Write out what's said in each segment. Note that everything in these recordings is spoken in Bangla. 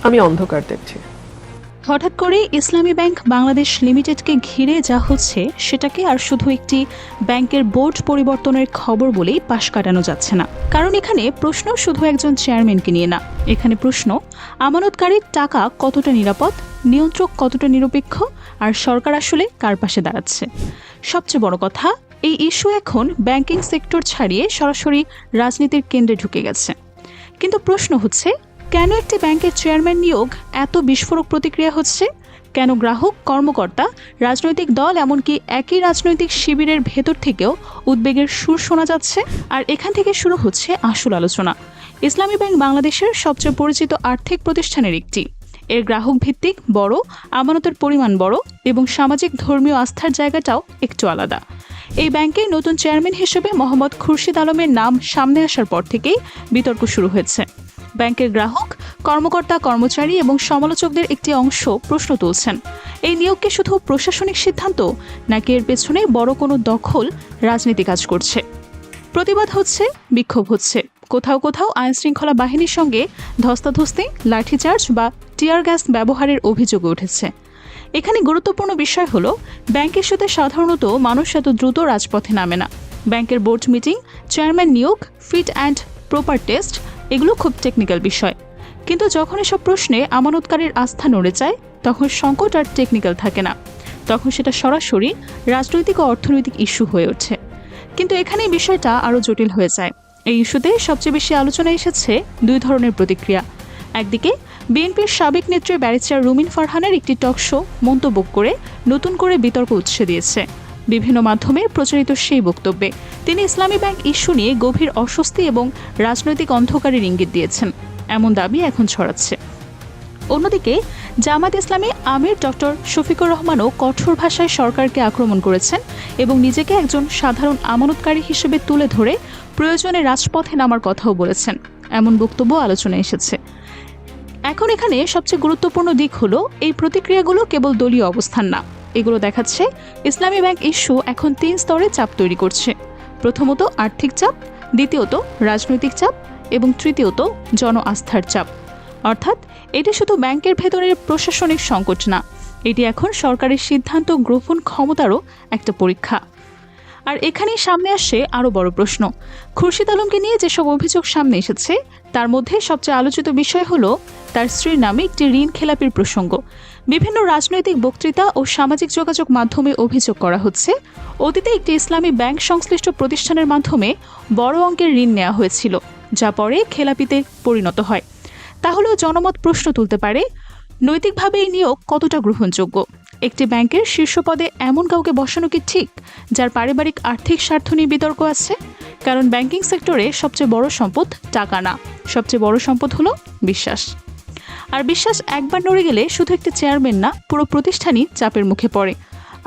আমি অন্ধকার দেখছি। হঠাৎ করে ইসলামী ব্যাংক বাংলাদেশ লিমিটেডকে ঘিরে যা হচ্ছে সেটাকে আর শুধু একটি ব্যাংকের বোর্ড পরিবর্তনের খবর বলেই পাশ কাটানো যাচ্ছে না। কারণ এখানে প্রশ্ন শুধু একজন চেয়ারম্যানকে নিয়ে না, এখানে প্রশ্ন আমানতকারীর টাকা কতটা নিরাপদ, নিয়ন্ত্রক কতটা নিরপেক্ষ, আর সরকার আসলে কার পাশে দাঁড়াচ্ছে। সবচেয়ে বড় কথা, এই ইস্যু এখন ব্যাংকিং সেক্টর ছাড়িয়ে সরাসরি রাজনীতির কেন্দ্রে ঢুকে গেছে। কিন্তু প্রশ্ন হচ্ছে, কেন একটি ব্যাংকের চেয়ারম্যান নিয়োগ এত বিস্ফোরক প্রতিক্রিয়া হচ্ছে? কেন গ্রাহক, কর্মকর্তা, রাজনৈতিক দল, এমনকি একই রাজনৈতিক শিবিরের ভেতর থেকেও উদ্বেগের সুর শোনা যাচ্ছে? আর এখান থেকে শুরু হচ্ছে আসল আলোচনা। ইসলামী ব্যাংক বাংলাদেশের সবচেয়ে পরিচিত আর্থিক প্রতিষ্ঠানের একটি। এর গ্রাহক ভিত্তিক বড়, আমানতের পরিমাণ বড় এবং সামাজিক ধর্মীয় আস্থার জায়গাটাও একটু আলাদা। এই ব্যাংকের নতুন চেয়ারম্যান হিসেবে মোহাম্মদ খুরশিদ আলমের নাম সামনে আসার পর থেকেই বিতর্ক শুরু হয়েছে। ব্যাংকের গ্রাহক, কর্মকর্তা, কর্মচারী এবং সমালোচকদের একটি অংশ প্রশ্ন তুলছেন, এই নিয়োগ কি শুধু প্রশাসনিক সিদ্ধান্ত, নাকি এর পেছনে বড় কোনো দখল, রাজনীতি কাজ করছে? প্রতিবাদ হচ্ছে, বিক্ষোভ হচ্ছে, কোথাও কোথাও আইনশৃঙ্খলা বাহিনীর সঙ্গে ধস্তাধস্তি, লাঠিচার্জ বা টিয়ার গ্যাস ব্যবহারের অভিযোগ উঠেছে। এখানে গুরুত্বপূর্ণ বিষয় হলো, ব্যাংক ইস্যুতে সাধারণত মানুষ এত দ্রুত রাজপথে নামে না। ব্যাংকের বোর্ড মিটিং, চেয়ারম্যান নিয়োগ, ফিট অ্যান্ড প্রপার টেস্ট, এগুলো খুব টেকনিক্যাল বিষয়। কিন্তু যখন এসব প্রশ্নে আমানতকারীর আস্থা নড়ে যায়, তখন সংকট আর টেকনিক্যাল থাকে না, তখন সেটা সরাসরি রাজনৈতিক ও অর্থনৈতিক ইস্যু হয়ে ওঠে। কিন্তু এখানেই বিষয়টা আরও জটিল হয়ে যায়। এই ইস্যুতে সবচেয়ে বেশি আলোচনায় এসেছে দুই ধরনের প্রতিক্রিয়া। একদিকে বিএনপির সাবেক নেত্রী ব্যারিস্টার রুমিন ফারহানের একটি টকশো মন্তব্য করে নতুন করে বিতর্ক উৎসে দিয়েছে। বিভিন্ন মাধ্যমে প্রচারিত সেই বক্তব্যে তিনি ইসলামী ব্যাংক ইস্যু নিয়ে গভীর অস্বস্তি এবং রাজনৈতিক অন্ধকারের ইঙ্গিত দিয়েছেন, এমন দাবি এখন ছড়াচ্ছে। অন্যদিকে জামাত ইসলামী আমির ডক্টর শফিকুর রহমানও কঠোর ভাষায় সরকারকে আক্রমণ করেছেন এবং নিজেকে একজন সাধারণ আমানতকারী হিসেবে তুলে ধরে প্রয়োজনে রাজপথে নামার কথাও বলেছেন, এমন বক্তব্য আলোচনায় এসেছে। এখন এখানে সবচেয়ে গুরুত্বপূর্ণ দিক হলো, এই প্রতিক্রিয়াগুলো কেবল দলীয় অবস্থান না, এগুলো দেখাচ্ছে ইসলামী ব্যাংক ইস্যু এখন 3 স্তরে চাপ তৈরি করছে। প্রথমত আর্থিক চাপ, দ্বিতীয়ত রাজনৈতিক চাপ এবং তৃতীয়ত জন আস্থার চাপ। অর্থাৎ এটি শুধু ব্যাংকের ভেতরের প্রশাসনিক সংকট না, এটি এখন সরকারের সিদ্ধান্ত গ্রহণ ক্ষমতারও একটা পরীক্ষা। আর এখানেই সামনে আসে আরও বড় প্রশ্ন। খুরশিদ আলমকে নিয়ে যেসব অভিযোগ সামনে এসেছে, তার মধ্যে সবচেয়ে আলোচিত বিষয় হলো তার স্ত্রীর নামে একটি ঋণ খেলাপির প্রসঙ্গ। বিভিন্ন রাজনৈতিক বক্তৃতা ও সামাজিক যোগাযোগ মাধ্যমে অভিযোগ করা হচ্ছে, অতীতে একটি ইসলামী ব্যাংক সংশ্লিষ্ট প্রতিষ্ঠানের মাধ্যমে বড় অঙ্কের ঋণ নেওয়া হয়েছিল, যা পরে খেলাপিতে পরিণত হয়। তাহলেও জনমত প্রশ্ন তুলতে পারে, নৈতিকভাবে এই নিয়োগ কতটা গ্রহণযোগ্য? একটি ব্যাংকের শীর্ষ পদে এমন কাউকে বসানো কি ঠিক, যার পারিবারিক আর্থিক স্বার্থ নিয়ে বিতর্ক আছে? কারণ ব্যাংকিং সেক্টরে সবচেয়ে বড় সম্পদ টাকা না, সবচেয়ে বড় সম্পদ হলো বিশ্বাস। আর বিশ্বাস একবার নড়ে গেলে শুধু একটি চেয়ারম্যান না, পুরো প্রতিষ্ঠানই চাপের মুখে পড়ে।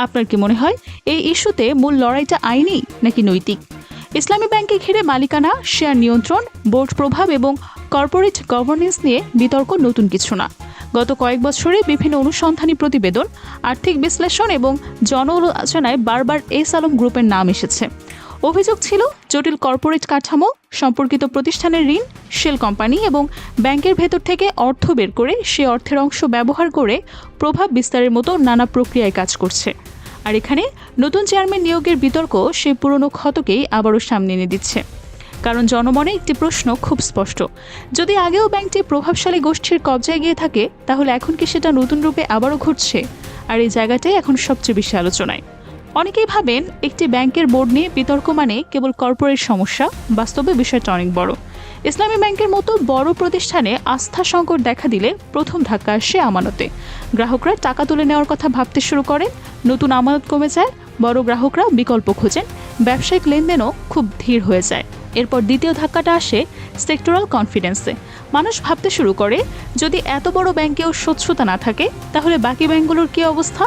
আপনার কি মনে হয়, এই ইস্যুতে মূল লড়াইটা আইনি নাকি নৈতিক? ইসলামী ব্যাংকে ঘিরে মালিকানা, শেয়ার নিয়ন্ত্রণ, বোর্ড প্রভাব এবং কর্পোরেট গভর্নেন্স নিয়ে বিতর্ক নতুন কিছু না। গত কয়েক বছরে বিভিন্ন অনুসন্ধানী প্রতিবেদন, আর্থিক বিশ্লেষণ এবং জন আলোচনায় বারবার এস আলম গ্রুপের নাম এসেছে। অভিযোগ ছিল জটিল কর্পোরেট কাঠামো, সম্পর্কিত প্রতিষ্ঠানের ঋণ, শেল কোম্পানি এবং ব্যাংকের ভেতর থেকে অর্থ বের করে সে অর্থের অংশ ব্যবহার করে প্রভাব বিস্তারের মতো নানা প্রক্রিয়ায় কাজ করছে। আর এখানে নতুন চেয়ারম্যান নিয়োগের বিতর্ক সেই পুরনো ক্ষতকেই আবারও সামনে এনে দিচ্ছে। কারণ জনমনে একটি প্রশ্ন খুব স্পষ্ট, যদি আগেও ব্যাংকটি প্রভাবশালী গোষ্ঠীর কবজায় গিয়ে থাকে, তাহলে এখন কি সেটা নতুন রূপে আবারও ঘটছে? আর এই জায়গাটাই এখন সবচেয়ে বেশি আলোচনায়। অনেকেই ভাবেন একটি ব্যাংকের বোর্ড নিয়ে বিতর্ক মানে কেবল কর্পোরেট সমস্যা, বাস্তবে বিষয়টা অনেক বড়। ইসলামী ব্যাংকের মতো বড় প্রতিষ্ঠানে আস্থা সংকট দেখা দিলে প্রথম ধাক্কা আসে আমানতে। গ্রাহকরা টাকা তুলে নেওয়ার কথা ভাবতে শুরু করেন, নতুন আমানত কমে যায়, বড় গ্রাহকরা বিকল্প খোঁজেন, ব্যবসায়িক লেনদেনও খুব ধীর হয়ে যায়। এরপর দ্বিতীয় ধাক্কাটা আসে সেক্টরাল কনফিডেন্সে। মানুষ ভাবতে শুরু করে, যদি এত বড় ব্যাংকেও স্বচ্ছতা না থাকে, তাহলে বাকি ব্যাংকগুলোর কী অবস্থা?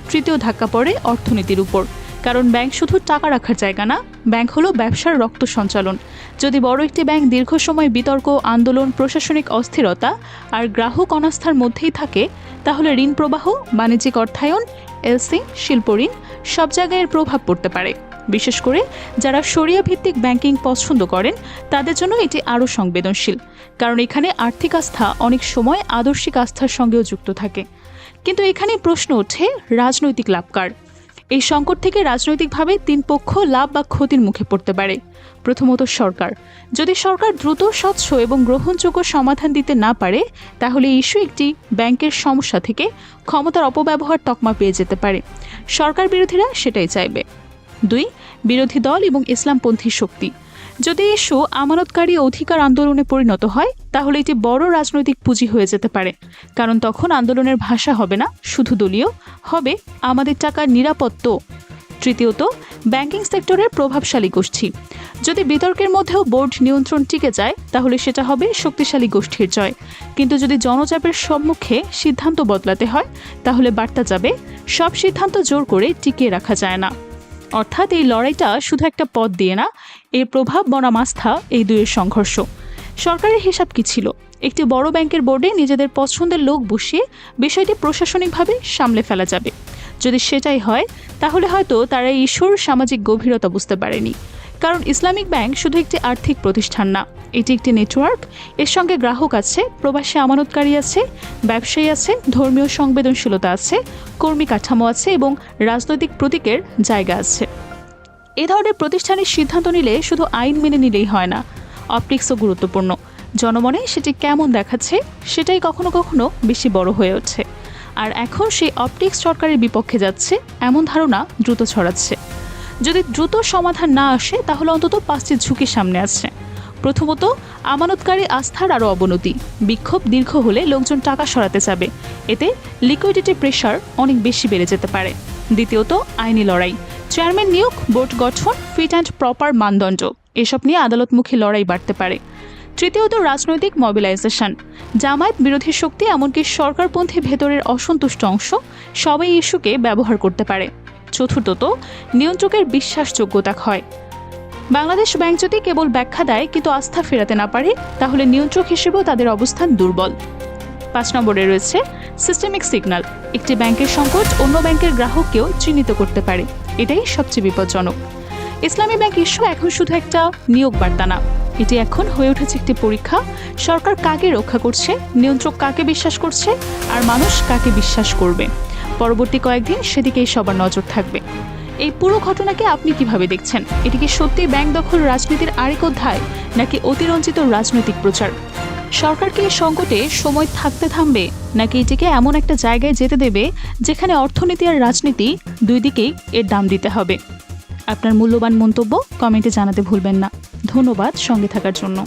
তৃতীয় ধাক্কা পড়ে অর্থনীতির উপর। কারণ ব্যাংক শুধু টাকা রাখার জায়গা না, ব্যাংক হলো ব্যবসার রক্ত সঞ্চালন। যদি বড় একটি ব্যাংক দীর্ঘ সময় বিতর্ক, আন্দোলন, প্রশাসনিক অস্থিরতা আর গ্রাহক অনাস্থার মধ্যেই থাকে, তাহলে ঋণ প্রবাহ, বাণিজ্যিক অর্থায়ন, এলসি, শিল্প ঋণ, সব জায়গায় এর প্রভাব পড়তে পারে। বিশেষ করে যারা শরিয়া ভিত্তিক ব্যাংকিং পছন্দ করেন তাদের জন্য এটি আরও সংবেদনশীল, কারণ এখানে আর্থিক আস্থা অনেক সময় আদর্শিক আস্থার সঙ্গেও যুক্ত থাকে। কিন্তু এখানে প্রশ্ন ওঠে, রাজনৈতিক লাভ কার? এই সংকট থেকে রাজনৈতিকভাবে তিন পক্ষ লাভ বা ক্ষতির মুখে পড়তে পারে। প্রথমত, সরকার। যদি সরকার দ্রুত, স্বচ্ছ এবং গ্রহণযোগ্য সমাধান দিতে না পারে, তাহলে এই ইস্যু একটি ব্যাংকের সমস্যা থেকে ক্ষমতার অপব্যবহার তকমা পেয়ে যেতে পারে। সরকার বিরোধীরা সেটাই চাইবে। 2, বিরোধী দল এবং ইসলামপন্থী শক্তি। যদি ইস্যু আমানতকারী অধিকার আন্দোলনে পরিণত হয়, তাহলে এটি বড় রাজনৈতিক পুঁজি হয়ে যেতে পারে, কারণ তখন আন্দোলনের ভাষা হবে না শুধু দলীয়, হবে আমাদের টাকার নিরাপত্ত। তৃতীয়ত, ব্যাংকিং সেক্টরের প্রভাবশালী গোষ্ঠী। যদি বিতর্কের মধ্যেও বোর্ড নিয়ন্ত্রণ টিকে যায়, তাহলে সেটা হবে শক্তিশালী গোষ্ঠীর জয়। কিন্তু যদি জনচাপের সম্মুখে সিদ্ধান্ত বদলাতে হয়, তাহলে বার্তা যাবে সব সিদ্ধান্ত জোর করে টিকিয়ে রাখা যায় না। অর্থাৎ এই লড়াইটা শুধু একটা পথ দিয়ে না, এর প্রভাব বনাম আস্থা, এই দুইয়ের সংঘর্ষ। সরকারের হিসাব কি ছিল? একটি বড় ব্যাংকের বোর্ডে নিজেদের পছন্দের লোক বসিয়ে বিষয়টি প্রশাসনিকভাবে সামলে ফেলা যাবে। যদি সেটাই হয়, তাহলে হয়তো তারা এই ইস্যুর সামাজিক গভীরতা বুঝতে পারেনি। কারণ ইসলামিক ব্যাংক শুধু একটি আর্থিক প্রতিষ্ঠান না, এটি একটি নেটওয়ার্ক। এর সঙ্গে গ্রাহক আছে, প্রবাসী আমানতকারী আছে, ব্যবসায়ী আছে, ধর্মীয় সংবেদনশীলতা আছে, কর্মী কাঠামো আছে এবং রাজনৈতিক প্রতীকের জায়গা আছে। এ ধরনের প্রতিষ্ঠানের সিদ্ধান্ত নিলে শুধু আইন মেনে নিলেই হয় না, অপটিক্সও গুরুত্বপূর্ণ। জনমনে সেটি কেমন দেখাচ্ছে, সেটাই কখনো কখনো বেশি বড় হয়ে ওঠে। আর এখন সেই অপটিক্স সরকারের বিপক্ষে যাচ্ছে এমন ধারণা দ্রুত ছড়াচ্ছে। যদি দ্রুত সমাধান না আসে, তাহলে অন্তত 5টি ঝুঁকি সামনে আসছে। প্রথমত, আমানতকারী আস্থার আরও অবনতি। বিক্ষোভ দীর্ঘ হলে লোকজন টাকা সরাতে যাবে, এতে লিকুইডিটি প্রেশার অনেক বেশি বেড়ে যেতে পারে। দ্বিতীয়ত, আইনি লড়াই। চেয়ারম্যান নিয়োগ, বোর্ড গঠন, ফিট অ্যান্ড প্রপার মানদণ্ড, এসব নিয়ে আদালতমুখী লড়াই বাড়তে পারে। তৃতীয়ত, রাজনৈতিক মোবিলাইজেশন। জামায়াত বিরোধী শক্তি, এমনকি সরকারপন্থী ভেতরের অসন্তুষ্ট অংশ, সবাই ইস্যুকে ব্যবহার করতে পারে। চতুর্থত, নিয়ন্ত্রকের বিশ্বাসযোগ্যতা ক্ষয়। বাংলাদেশ ব্যাংক যদি কেবল ব্যাখ্যা দেয় কিন্তু আস্থা ফেরাতে না পারে, তাহলে নিয়ন্ত্রক হিসেবেও তাদের অবস্থান দুর্বল। 5 নম্বরে রয়েছে সিস্টেমিক সিগন্যাল। একটি ব্যাংকের সংকট অন্য ব্যাংকের গ্রাহককেও চিহ্নিত করতে পারে, এটাই সবচেয়ে বিপজ্জনক। ইসলামী ব্যাংক ইস্যু এখন শুধু একটা নিয়োগ বার্তা না, এটি এখন হয়ে উঠেছে একটি পরীক্ষা। সরকার কাকে রক্ষা করছে, নিয়ন্ত্রক কাকে বিশ্বাস করছে, আর মানুষ কাকে বিশ্বাস করবে। পরবর্তী কয়েকদিন সেদিকেই সবার নজর থাকবে। এই পুরো ঘটনাকে আপনি কিভাবে দেখছেন? এটি কি সত্যি ব্যাংক দখল রাজনীতির আরেক অধ্যায়, নাকি অতিরঞ্জিত রাজনৈতিক প্রচার? সরকার কি এই সংকটে সময় থাকতে থামবে, নাকি এটিকে এমন একটা জায়গায় যেতে দেবে যেখানে অর্থনীতি আর রাজনীতি দুই দিকেই এর দাম দিতে হবে? আপনার মূল্যবান মন্তব্য কমেন্টে জানাতে ভুলবেন না। ধন্যবাদ সঙ্গে থাকার জন্য।